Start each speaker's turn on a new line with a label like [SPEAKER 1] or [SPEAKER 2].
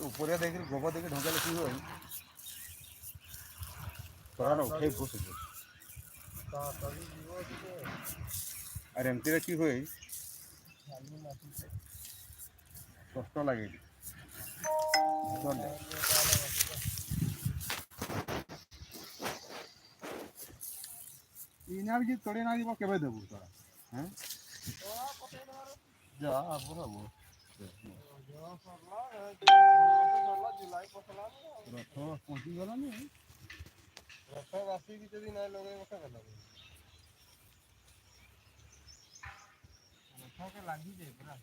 [SPEAKER 1] উপরে দেখি গোবর দেখি ঢোকালে কি হয় তোরা না উঠে বসে আর এমতিরে কি হয় কষ্ট লাগে ইনা যে তোড়ে না দিব কেবে দেবো তোরা হ্যাঁ যা বরাবর ରଥ ପହଞ୍ଚିଗଲାନି ରଥ ବାସିକି ଯଦି ନାଇଁ ଲଗେଇବ କେବେ ଲଗେଇବ ରଥକେ ଲାଗିଯାଏ ପୁରା